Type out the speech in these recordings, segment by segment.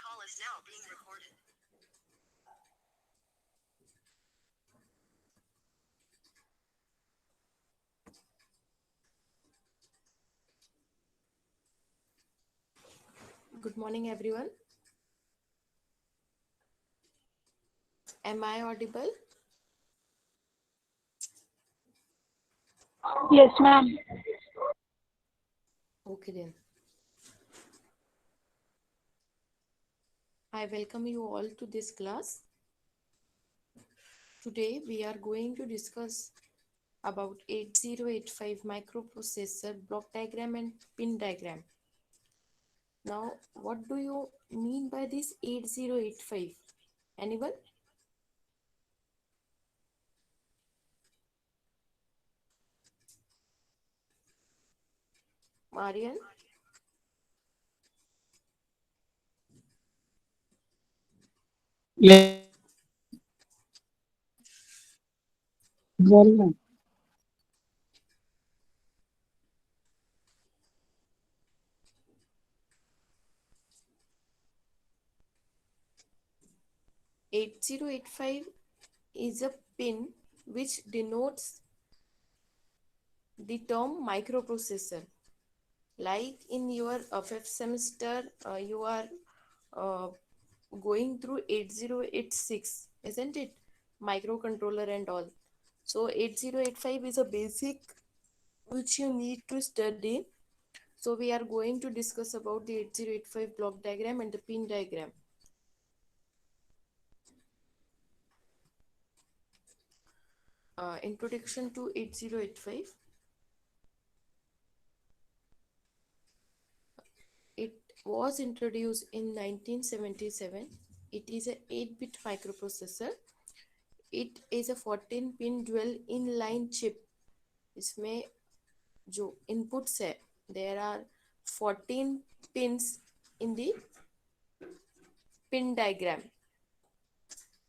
call is now being recorded. Good morning, everyone. Am I audible? Yes, ma'am. Okay, then. I welcome you all to this class. Today, we are going to discuss about 8085 microprocessor block diagram and pin diagram. Now, what do you mean by this 8085? Anyone? Marian? Yes, very ma'am. 8085 is a pin which denotes the term microprocessor. Like in your fifth semester, you are uh, going through 8086, isn't it? Microcontroller and all. So 8085 is a basic which you need to study. So we are going to discuss about the 8085 block diagram and the pin diagram. Introduction to 8085. It was introduced in 1977. It is a 8-bit microprocessor. It is a 14 pin dual inline chip. इसमें जो inputs है, there are 14 pins in the pin diagram.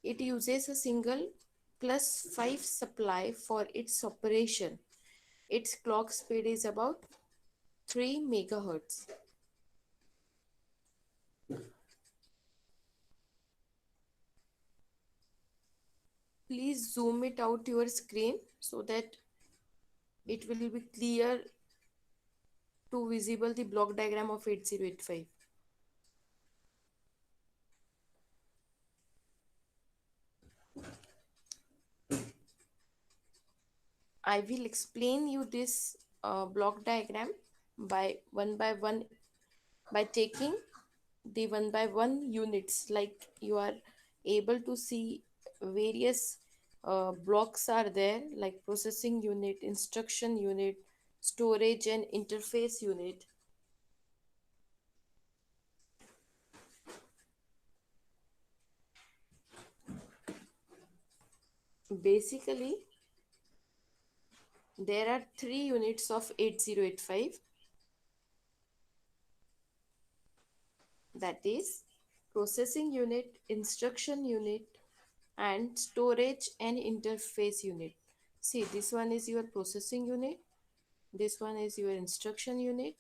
It uses a single plus 5 supply for its operation. Its clock speed is about 3 megahertz. Please zoom it out your screen so that it will be clear to visible the block diagram of 8085. I will explain you this block diagram by one by taking the one by one units. Like you are able to see various blocks are there, like processing unit, instruction unit, storage and interface unit. Basically, there are three units of 8085, that is processing unit, instruction unit, and storage and interface unit. See, this one is your processing unit, this one is your instruction unit,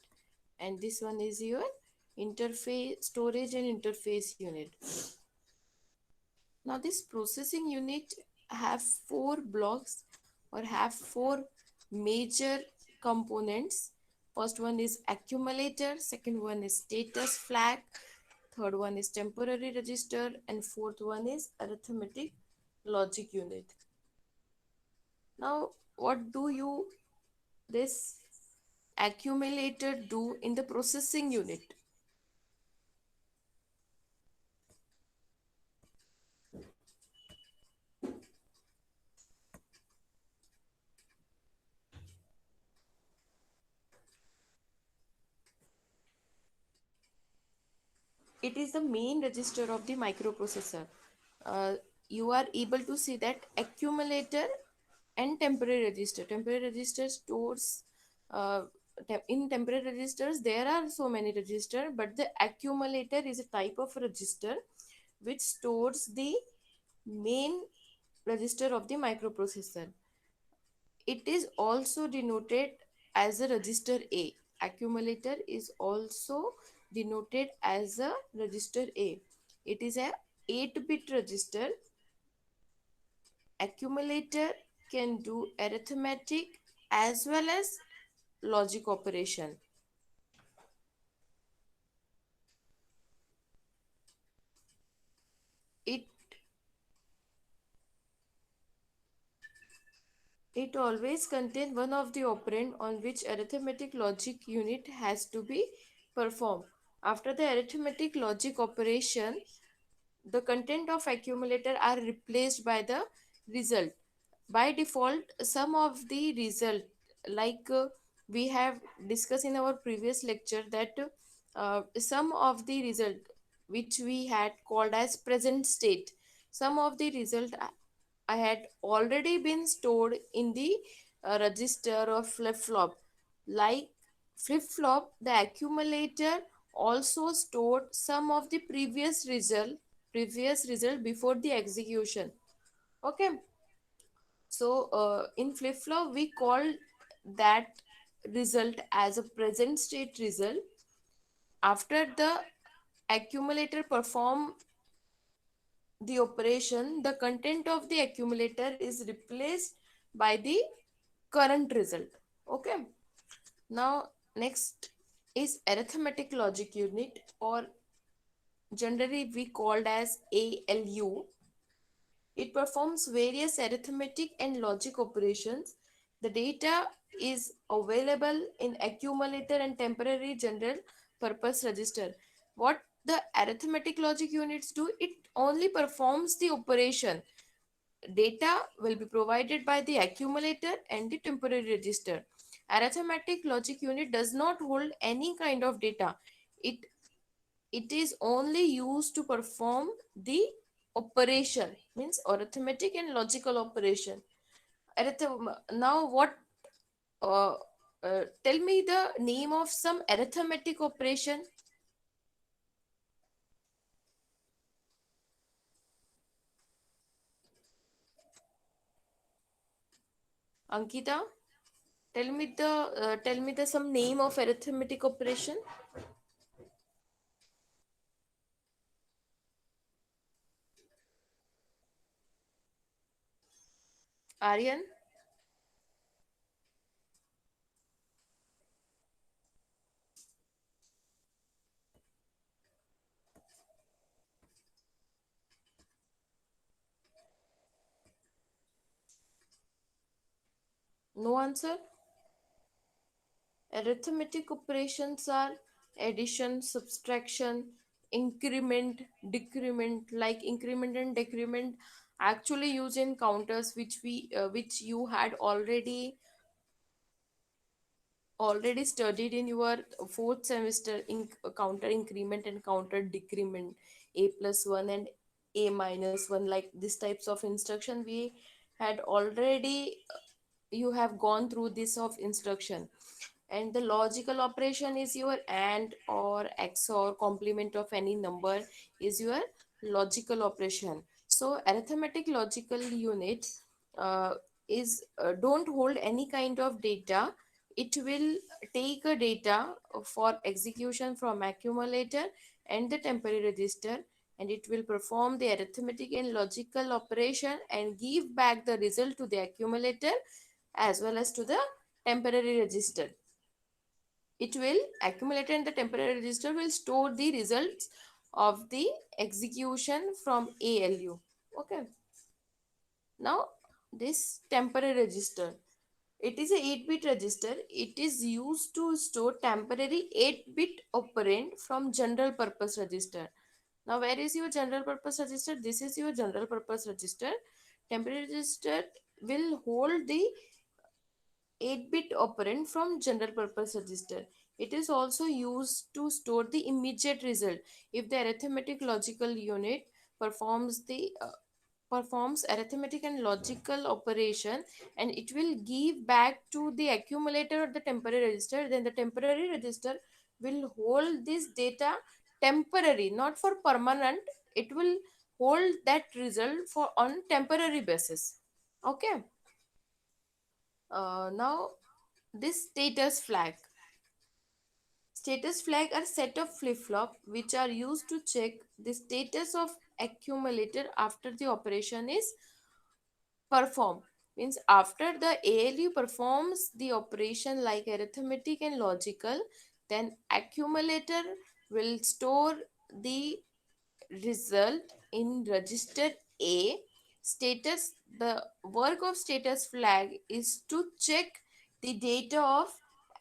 and this one is your interface storage and interface unit. Now this processing unit have four blocks or have four major components. First one is accumulator, second one is status flag, third one is temporary register, and fourth one is arithmetic logic unit. Now what do you this accumulator do in the processing unit? It is the main register of the microprocessor. uh, you are able to see that accumulator and temporary register. Temporary register stores in temporary registers there are so many register, but the accumulator is a type of register which stores the main register of the microprocessor. It is also denoted as a register A. Accumulator is also denoted as a register A. It is a 8-bit register. Accumulator can do arithmetic as well as logic operation. It it always contains one of the operand on which arithmetic logic unit has to be performed. After the arithmetic logic operation, the content of accumulator are replaced by the result. By default, some of the result, like we have discussed in our previous lecture, that some of the result which we had called as present state, some of the result I had already been stored in the register of flip flop. Like flip flop, the accumulator also stored some of the previous result before the execution. Okay, so in flip flop we call that result as a present state result. After the accumulator perform the operation, the content of the accumulator is replaced by the current result. Okay, now next is arithmetic logic unit, or generally we called as ALU. It performs various arithmetic and logic operations. The data is available in accumulator and temporary general purpose register. What the arithmetic logic units do, it only performs the operation. Data will be provided by the accumulator and the temporary register. Arithmetic logic unit does not hold any kind of data. It it is only used to perform the operation, means arithmetic and logical operation. Now what, uh, tell me the name of some arithmetic operation, Ankita. Tell me the some name of arithmetic operation. Aryan, no answer. Arithmetic operations are addition, subtraction, increment, decrement. Like increment and decrement, actually used in counters, which you had already studied in your fourth semester, in counter increment and counter decrement, a plus 1 and a minus 1, like these types of instruction we had already, you have gone through this of instruction. And the logical operation is your and or XOR complement of any number is your logical operation. So arithmetic logical unit uh, is don't hold any kind of data. It will take a data for execution from accumulator and the temporary register, and it will perform the arithmetic and logical operation and give back the result to the accumulator as well as to the temporary register. It will accumulate, and the temporary register will store the results of the execution from ALU. Okay, now this temporary register, it is a 8-bit register. It is used to store temporary 8-bit operand from general purpose register. Now where is your general purpose register? This is your general purpose register. Temporary register will hold the 8-bit operand from general purpose register. It is also used to store the immediate result. If the arithmetic logical unit performs the performs arithmetic and logical operation, and it will give back to the accumulator or the temporary register, then the temporary register will hold this data temporary, not for permanent. It will hold that result for on temporary basis. Okay, now this Status flag are set of flip-flop which are used to check the status of accumulator after the operation is performed. Means after the ALU performs the operation like arithmetic and logical, then accumulator will store the result in register A. Status, the work of status flag is to check the data of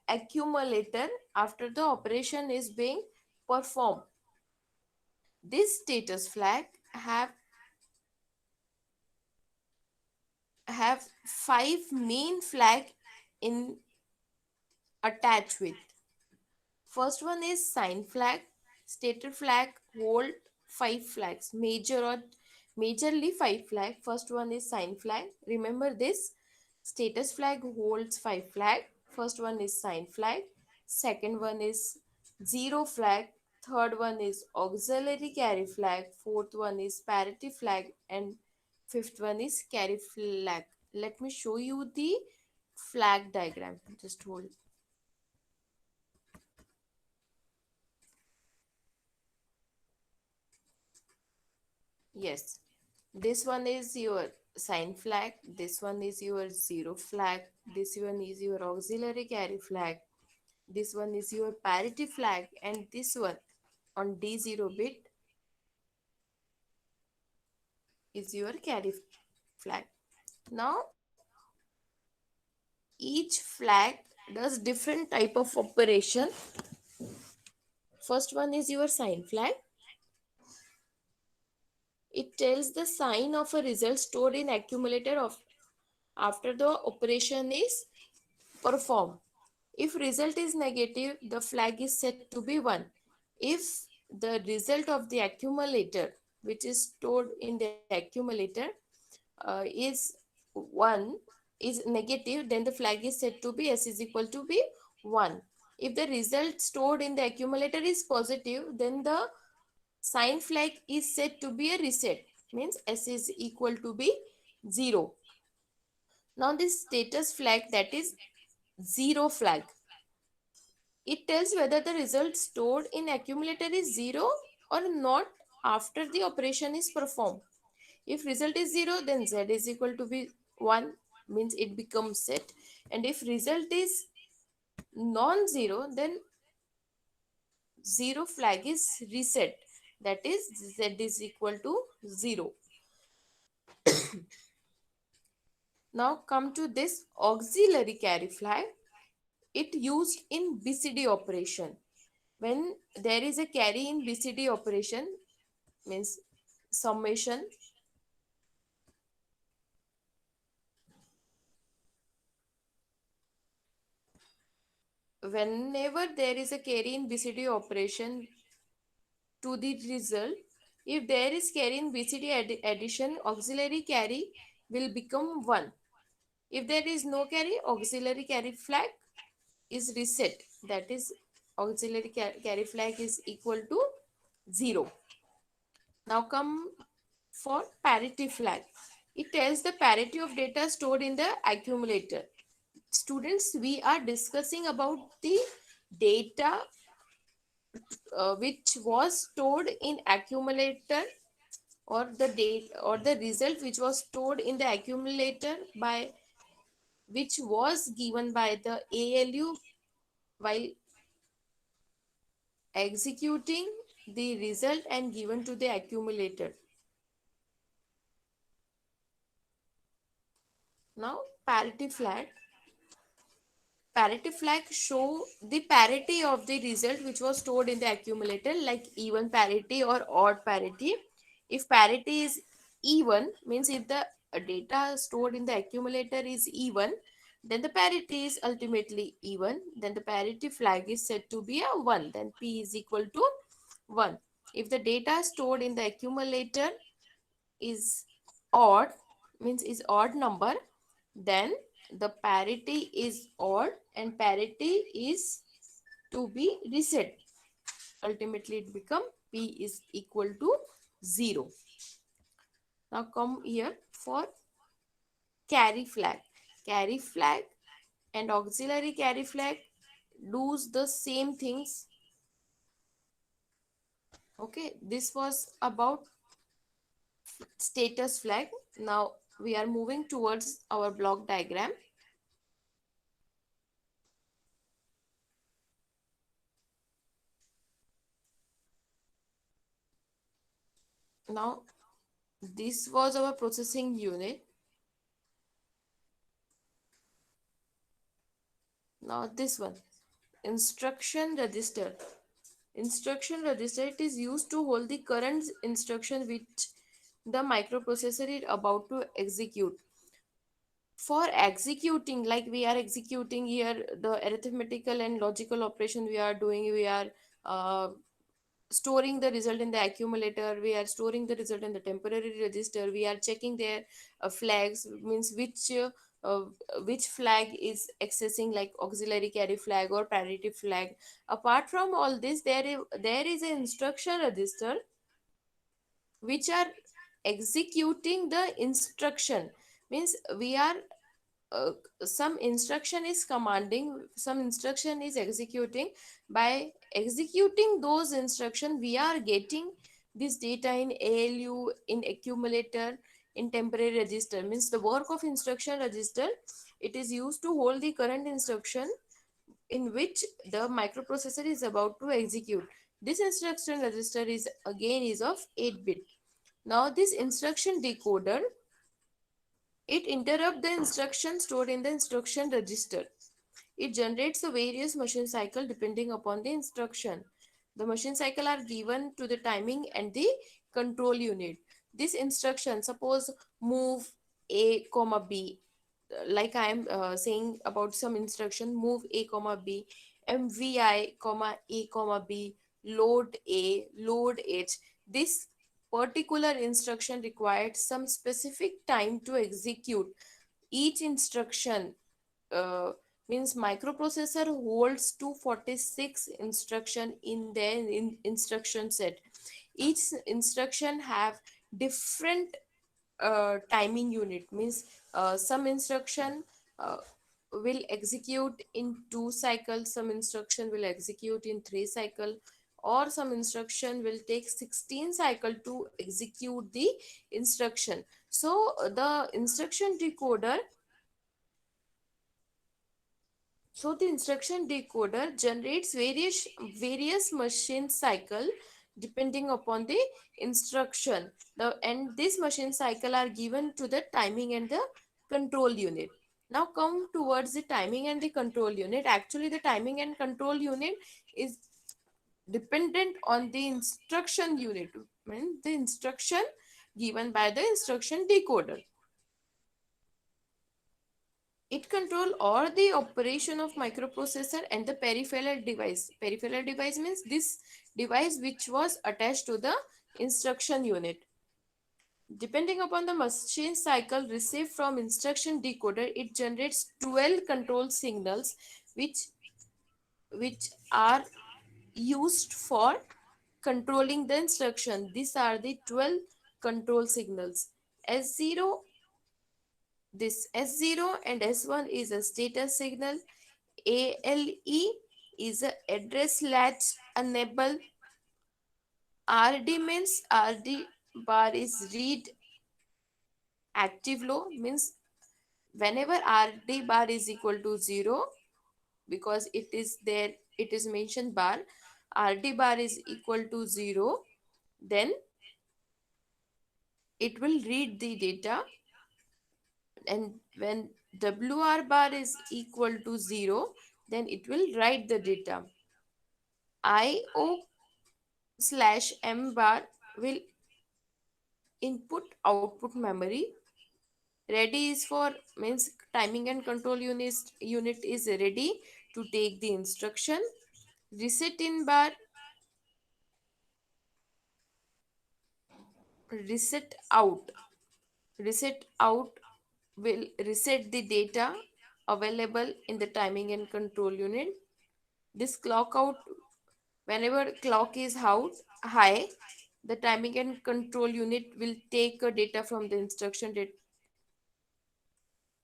accumulator after the operation is being performed. This status flag have five main flag in attached with. First one is sign flag. Stated flag hold five flags. Majorly five flag. First one is sign flag. Remember this. Status flag holds five flag. First one is sign flag. Second one is zero flag. Third one is auxiliary carry flag. Fourth one is parity flag, and fifth one is carry flag. Let me show you the flag diagram. Just hold. Yes. This one is your sign flag. This one is your zero flag. This one is your auxiliary carry flag. This one is your parity flag. And this one on D0 bit is your carry flag. Now each flag does different type of operation. First one is your sign flag. It tells the sign of a result stored in accumulator of after the operation is performed. If result is negative, the flag is set to be 1. If the result of the accumulator, which is stored in the accumulator, is 1, is negative, then the flag is set to be S is equal to be 1. If the result stored in the accumulator is positive, then the sign flag is set to be a reset, means S is equal to be 0. Now this status flag, that is zero flag, it tells whether the result stored in accumulator is 0 or not after the operation is performed. If result is 0, then Z is equal to be 1, means it becomes set. And if result is non-zero, then 0 flag is reset, that is Z is equal to 0. Now come to this auxiliary carry flag. It used in BCD operation. When there is a carry in BCD operation, means summation, whenever there is a carry in BCD operation to the result, if there is carry in BCD addition, auxiliary carry will become 1. If there is no carry, auxiliary carry flag is reset, that is auxiliary carry flag is equal to 0. Now come for parity flag. It tells the parity of data stored in the accumulator. Students, we are discussing about the data which was stored in accumulator, or the date or the result which was stored in the accumulator by which was given by the ALU while executing the result and given to the accumulator. Now parity flag show the parity of the result which was stored in the accumulator, like even parity or odd parity. If parity is even, means if the data stored in the accumulator is even, then the parity is ultimately even, then the parity flag is set to be a 1, then P is equal to 1. If the data stored in the accumulator is odd, means is odd number, then the parity is odd and parity is to be reset. Ultimately it become P is equal to 0. Now come here for carry flag. Carry flag and auxiliary carry flag does the same things. Okay, this was about status flag. Now we are moving towards our block diagram. Now this was our processing unit. Now this one, instruction register. Instruction register, it is used to hold the current instruction which the microprocessor is about to execute. For executing, like we are executing here the arithmetical and logical operation we are doing, we are uh, storing the result in the accumulator, we are storing the result in the temporary register, we are checking their flags, means uh, which flag is accessing, like auxiliary carry flag or parity flag. Apart from all this, there is an instruction register which are executing the instruction, means we are uh, some instruction is commanding, some instruction is executing. By executing those instruction, we are getting this data in ALU, in accumulator, in temporary register. Means the work of instruction register, it is used to hold the current instruction in which the microprocessor is about to execute. This instruction register is again is of 8 bit. Now this instruction decoder, it interrupts the instruction stored in the instruction register. It generates a various machine cycle depending upon the instruction. The machine cycle are given to the timing and the control unit. This instruction, suppose move A comma B, like I am saying about some instruction, move A comma B, MVI comma A comma B, load A, load H. This particular instruction required some specific time to execute. Each instruction uh, means microprocessor holds 246 instruction in their instruction set. Each instruction have different timing unit, means some instruction uh, will execute in 2 cycles, some instruction will execute in 3 cycle, or some instruction will take 16 cycle to execute the instruction. So the instruction decoder, so the instruction decoder generates various machine cycle depending upon the instruction. And this machine cycle are given to the timing and the control unit. Now come towards the timing and the control unit. Actually, the timing and control unit is dependent on the instruction unit, mean the instruction given by the instruction decoder. It control all the operation of microprocessor and the peripheral device. Peripheral device means this device which was attached to the instruction unit. Depending upon the machine cycle received from instruction decoder, it generates 12 control signals which which are used for controlling the instruction. These are the 12 control signals. S0, this S0 and S1 is a status signal. ALE is a address latch enable. RD means RD bar is read active low, means whenever RD bar is equal to 0, because it is there, it is mentioned bar, RD bar is equal to 0, then it will read the data. And when WR bar is equal to 0, then it will write the data. IO slash M bar will input output memory. Ready is for, means timing and control unit is ready to take the instruction. Reset in bar, reset out, reset out will reset the data available in the timing and control unit. This clock out, whenever clock is out high, the timing and control unit will take a data from the instruction.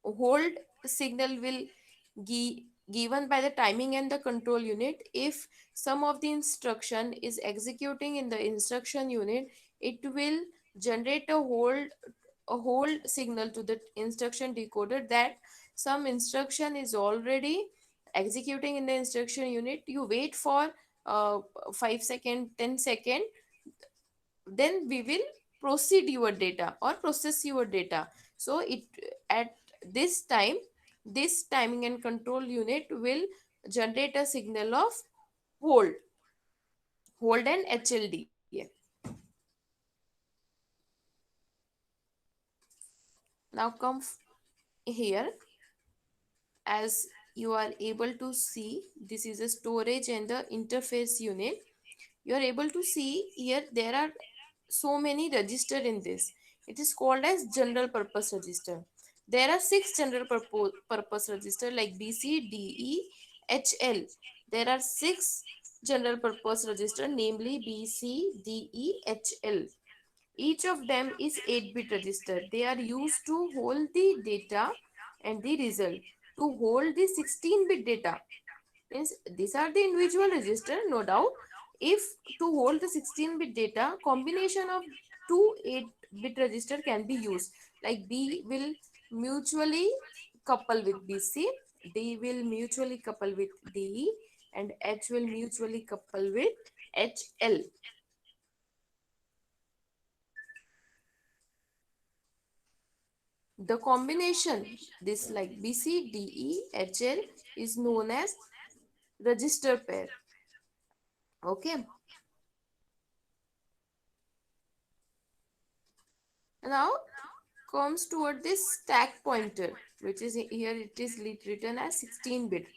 Hold signal will give given by the timing and the control unit. If some of the instruction is executing in the instruction unit, it will generate a hold signal to the instruction decoder that some instruction is already executing in the instruction unit. You wait for uh, 5 second, 10 second, then we will proceed your data or process your data. So it, at this time, this timing and control unit will generate a signal of hold hold and HLD. Now come here. As you are able to see, this is a storage and the interface unit. You are able to see here there are so many register in this. It is called as general purpose register. There are six general purpose register like BCDEHL. There are six general purpose register, namely BCDEHL. Each of them is 8-bit register. They are used to hold the data and the result. To hold the 16-bit data, means these are the individual register, no doubt. If to hold the 16-bit data, combination of two 8-bit register can be used. Like B will mutually couple with BC, D will mutually couple with DE, and H will mutually couple with HL. The combination, this like BCDEHL, is known as register pair. Okay. Now comes toward this stack pointer, which is here it is written as 16-bit.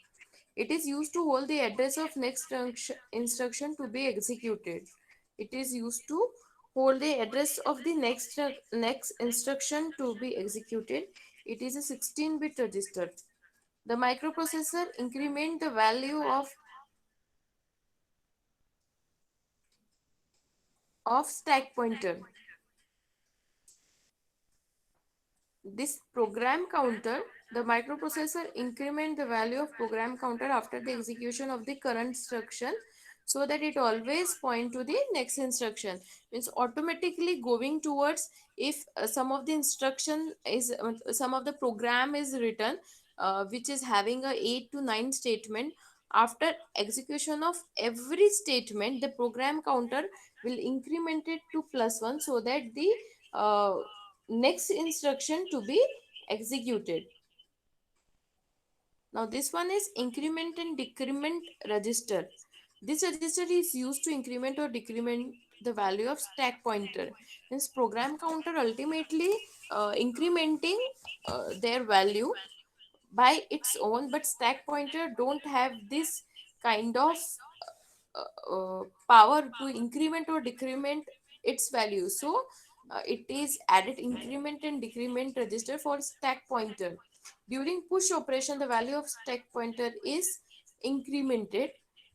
It is used to hold the address of next instruction to be executed. It is used to hold the address of the next instruction to be executed. It is a 16-bit register. The microprocessor increment the value of stack pointer. This program counter, the microprocessor increment the value of program counter after the execution of the current instruction, so that it always point to the next instruction. Means automatically going towards, if some of the instruction is some of the program is written, which is having a 8 to 9 statement. After execution of every statement, the program counter will increment it to +1, so that the uh, next instruction to be executed. Now this one is increment and decrement register. This register is used to increment or decrement the value of stack pointer. Means program counter ultimately incrementing their value by its own, but stack pointer don't have this kind of power to increment or decrement its value. So it is added increment and decrement register for stack pointer. During push operation, the value of stack pointer is incremented,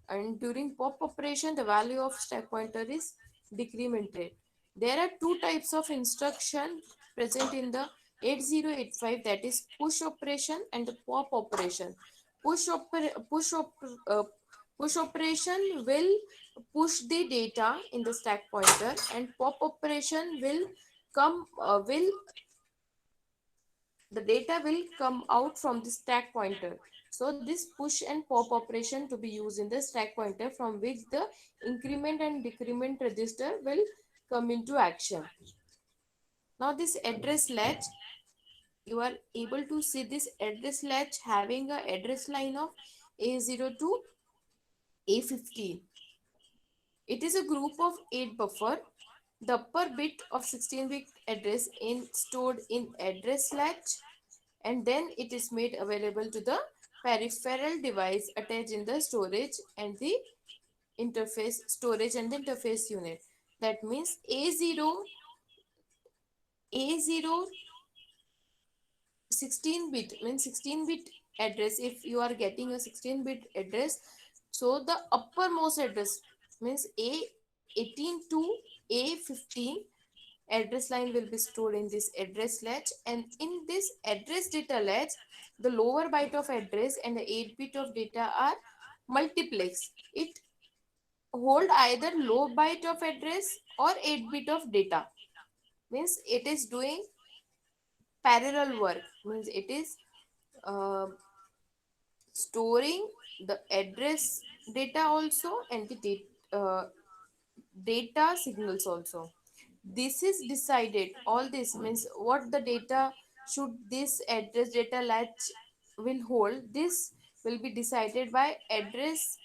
and during pop operation, the value of stack pointer is decremented. There are two types of instruction present in the 8085, that is push operation and the pop operation. Push, oper- push, op- uh, Push operation will push the data in the stack pointer, and pop operation will come will the data will come out from the stack pointer. So this push and pop operation to be used in the stack pointer, from which the increment and decrement register will come into action. Now this address latch, you are able to see this address latch having a address line of A0 to A15. It is a group of 8 buffer. The upper bit of 16-bit address in stored in address latch, and then it is made available to the peripheral device attached in the storage and the interface unit. That means A0 16-bit means 16-bit address. If you are getting a 16-bit address, so the uppermost address means A18 to A15, address line will be stored in this address latch, and in this address data latch, the lower byte of address and the 8 bit of data are multiplex. It hold either low byte of address or 8 bit of data. Means it is doing parallel work. Means it is uh, storing the address data also and the data signals also. This is decided, all this means what the data should this address data latch will hold, this will be decided by address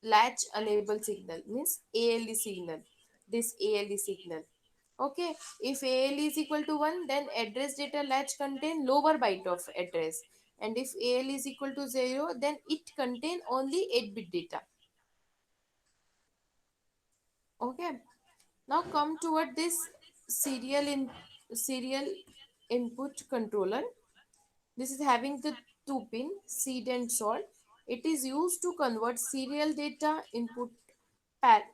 latch enable signal, means ALE signal, this ALE signal. Okay, if AL is equal to 1, then address data latch contain lower byte of address. And if AL is equal to 0, then it contain only 8 bit data. Okay, now come toward this serial input controller. This is having the two pin seed and sort. It is used to convert serial data input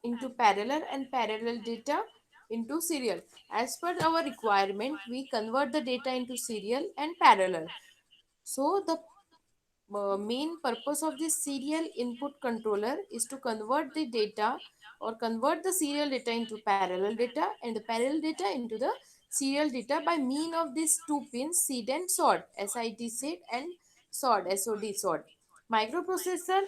into parallel and parallel data into serial. As per our requirement, we convert the data into serial and parallel. So the main purpose of this serial input controller is to convert the data or convert the serial data into parallel data and the parallel data into the serial data by mean of these two pins seed and sort, SID seed and sort, SOD sort. Microprocessor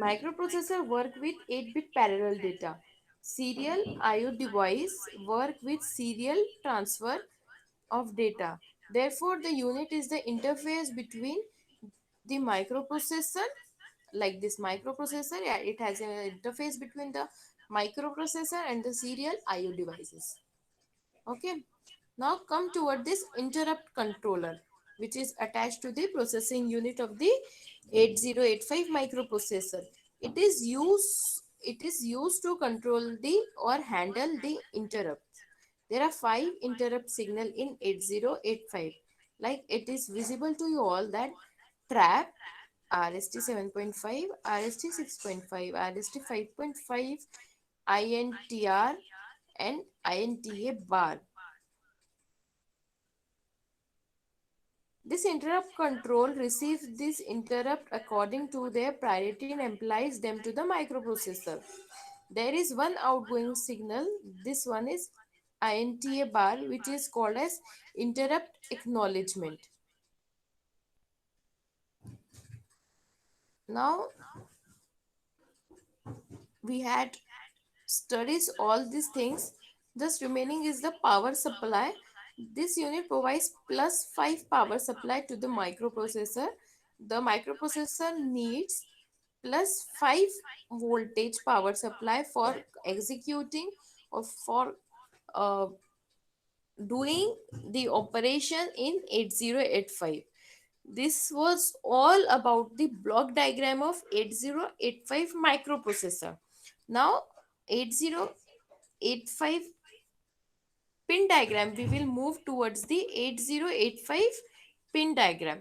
Microprocessor work with 8-bit parallel data. Serial IO device work with serial transfer of data. Therefore, the unit is the interface between the microprocessor, like this microprocessor, yeah, it has an interface between the microprocessor and the serial IO devices. Okay, now come toward this interrupt controller, which is attached to the processing unit of the 8085 microprocessor. It is used to control the or handle the interrupts. There are five interrupt signal in 8085. Like it is visible to you all that trap, RST 7.5, RST 6.5, RST 5.5, INTR and INTA bar. This interrupt control receives this interrupt according to their priority and applies them to the microprocessor. There is one outgoing signal. This one is INTA bar, which is called as interrupt acknowledgement. Now we had studies all these things. Just remaining is the power supply. This unit provides plus 5 power supply to the microprocessor. The microprocessor needs plus 5 voltage power supply for executing or for uh, doing the operation in 8085. This was all about the block diagram of 8085 microprocessor. Now 8085 pin diagram, we will move towards the 8085 pin diagram.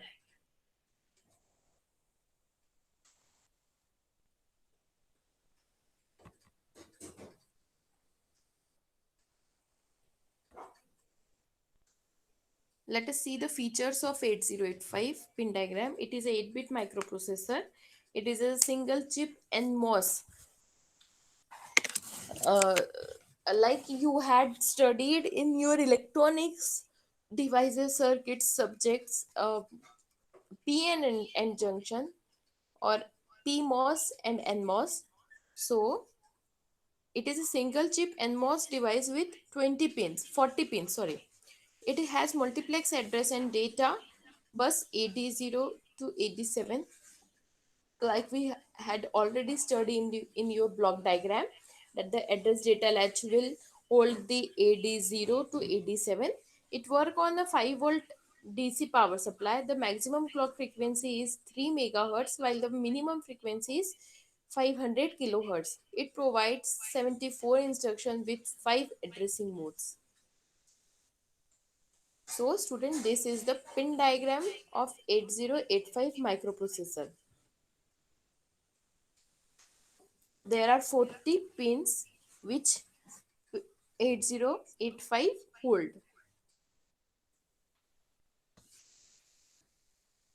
Let us see the features of 8085 pin diagram. It is a 8-bit microprocessor. It is a single chip NMOS. Uh, like you had studied in your electronics devices circuits subjects, PN and junction, or PMOS and NMOS. So it is a single chip NMOS device with 20 pins, 40 pins, sorry. It has multiplex address and data bus AD0 to AD7, like we had already studied in your block diagram, that the address data latch will hold the AD0 to AD7. It work on a 5-volt DC power supply. The maximum clock frequency is 3 megahertz while the minimum frequency is 500 kilohertz. It provides 74 instructions with 5 addressing modes. So student, this is the pin diagram of 8085 microprocessor. There are 40 pins which 8085 hold.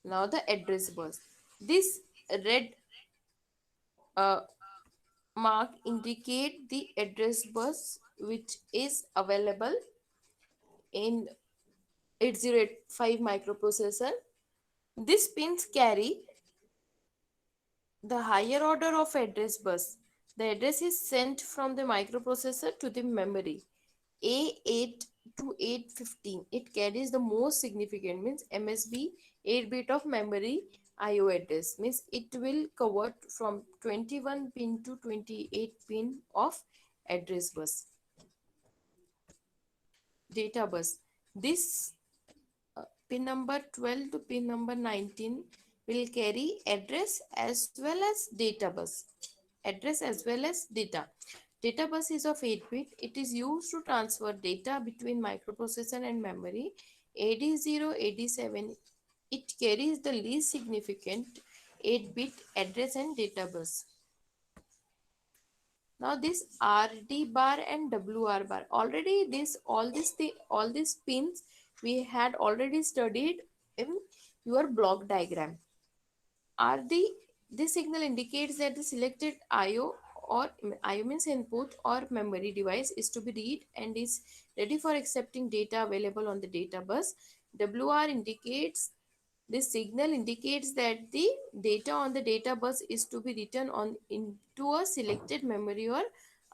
Now the address bus. This red uh, mark indicate the address bus which is available in 8085 microprocessor. These pins carry the higher order of address bus. The address is sent from the microprocessor to the memory. A8 to 815. It carries the most significant means MSB 8 bit of memory IO address means it will cover from 21 pin to 28 pin of address bus. Data bus. This pin number 12 to pin number 19 will carry address as well as data bus. Address as well as data. Data bus is of 8 bit. It is used to transfer data between microprocessor and memory. AD0, AD7, it carries the least significant 8 bit address and data bus. Now this RD bar and WR bar. Already all these pins we had already studied in your block diagram. RD, this signal indicates that the selected IO or IO means input or memory device is to be read and is ready for accepting data available on the data bus. WR indicates this signal indicates that the data on the data bus is to be written on into a selected memory or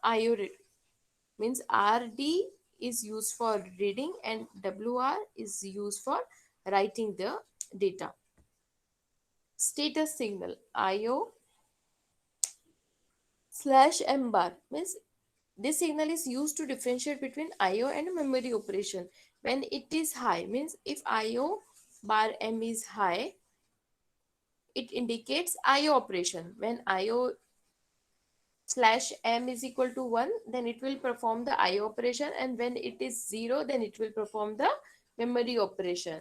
IO means RD is used for reading and WR is used for writing the data. Status signal IO slash M bar means this signal is used to differentiate between IO and memory operation. When it is high means if IO bar M is high, it indicates IO operation. When IO slash M is equal to 1, then it will perform the IO operation, and when it is 0, then it will perform the memory operation.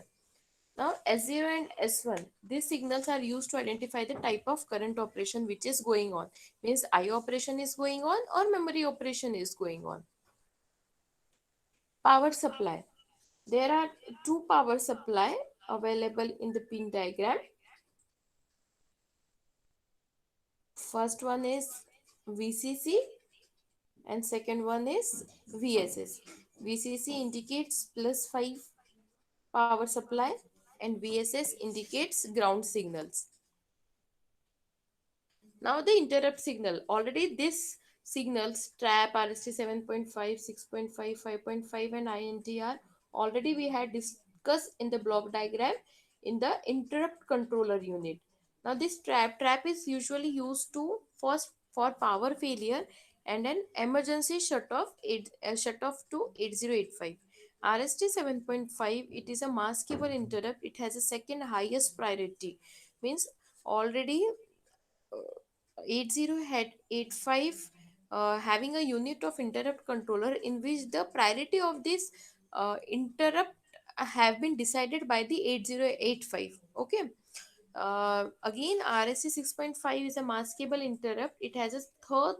Now S0 and S1, these signals are used to identify the type of current operation which is going on. Means IO operation is going on or memory operation is going on. Power supply. There are two power supply available in the pin diagram. First one is VCC and second one is VSS. VCC indicates plus 5 power supply and VSS indicates ground signals. Now the interrupt signal. Already this signals trap, RST 7.5, 6.5, 5.5 and INTR. Already we had discussed in the block diagram in the interrupt controller unit. Now this trap is usually used to first for power failure and an emergency shut off to 8085. RST 7.5, it is a maskable interrupt. It has a second highest priority. Means already 80 had 85 having a unit of interrupt controller in which the priority of this interrupt have been decided by the 8085. Okay. Again, RSC 6.5 is a maskable interrupt. It has a third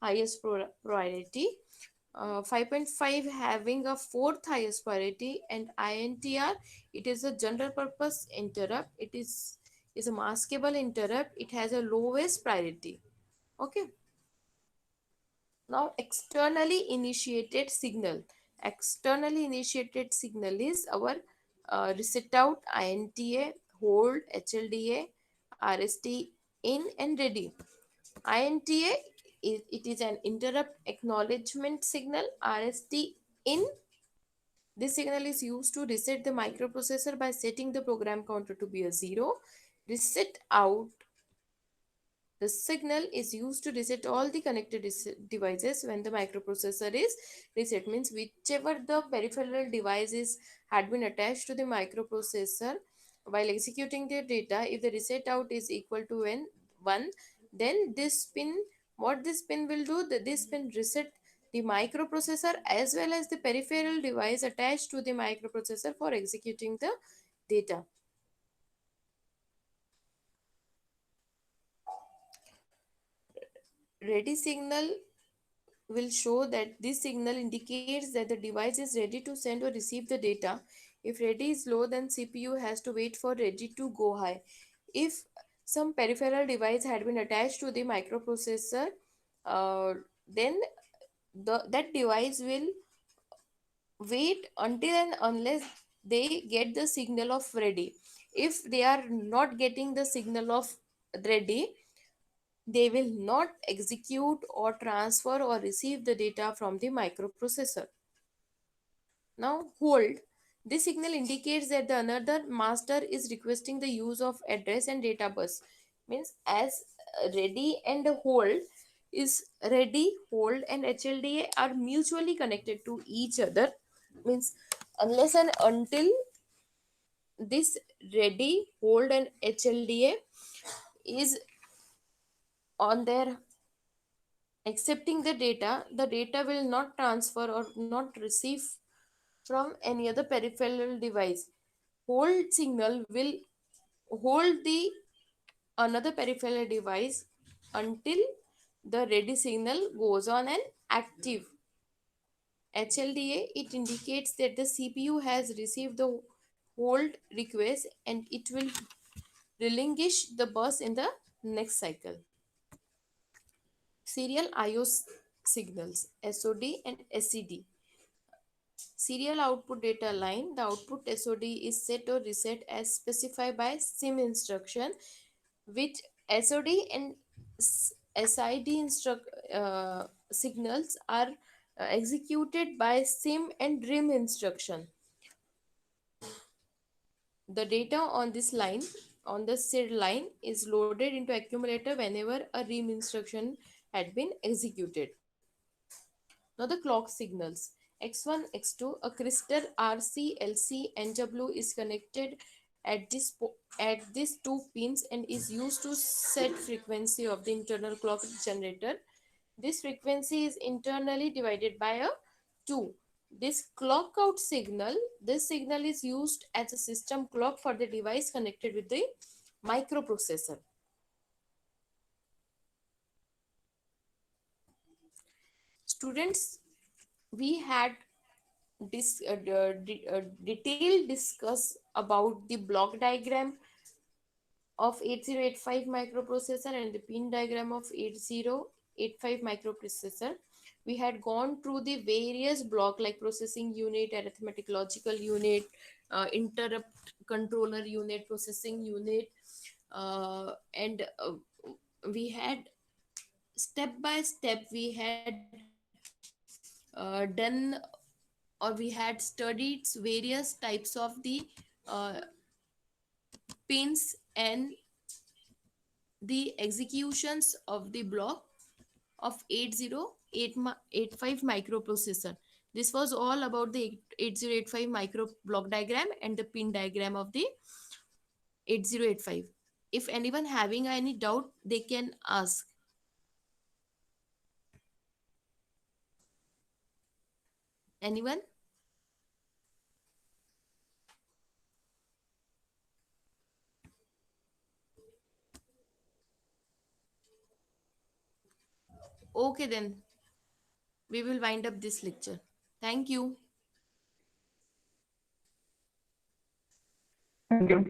highest priority. 5.5 having a fourth highest priority, and INTR, it is a general purpose interrupt. It is a maskable interrupt. It has a lowest priority. Okay. Now externally initiated signal. Externally initiated signal is our reset out, INTA, hold, HLDA, RST in and ready. INTA, it is an interrupt acknowledgement signal. RST in, this signal is used to reset the microprocessor by setting the program counter to be a 0. Reset out, the signal is used to reset all the connected devices when the microprocessor is reset. Means whichever the peripheral devices had been attached to the microprocessor while executing their data, if the reset out is equal to 1, then this pin, what this pin will do, this pin reset the microprocessor as well as the peripheral device attached to the microprocessor for executing the data. Ready signal will show that this signal indicates that the device is ready to send or receive the data. If ready is low, then CPU has to wait for ready to go high. If some peripheral device had been attached to the microprocessor, then that device will wait until and unless they get the signal of ready. If they are not getting the signal of ready, they will not execute or transfer or receive the data from the microprocessor. Now hold. This signal indicates that the another master is requesting the use of address and data bus. Means as ready and hold is ready, hold and HLDA are mutually connected to each other. Means unless and until this ready, hold and HLDA is on their accepting the data will not transfer or not receive from any other peripheral device. Hold signal will hold the another peripheral device until the ready signal goes on and active. HLDA, it indicates that the CPU has received the hold request and it will relinquish the bus in the next cycle. Serial IO signals SOD and SED. Serial output data line. The output SOD is set or reset as specified by SIM instruction, which SOD and SID signals are executed by SIM and DRIM instruction. The data on this line, on the SID line, is loaded into accumulator whenever a RIM instruction had been executed. Now the clock signals. X1, X2, a crystal RC, LC, NW is connected at these two pins and is used to set frequency of the internal clock generator. This frequency is internally divided by a 2. This clock out signal, this signal is used as a system clock for the device connected with the microprocessor. Students, we had detailed discuss about the block diagram of 8085 microprocessor and the pin diagram of 8085 microprocessor. We had gone through the various block like processing unit, arithmetic logical unit, interrupt controller unit, processing unit, and we had step by step we had done, or we had studied various types of the uh, pins and the executions of the block of 8085 microprocessor. This was all about the 8085 micro block diagram and the pin diagram of the 8085. If anyone having any doubt, they can ask. Anyone? Okay, then we will wind up this lecture. Thank you. Thank you.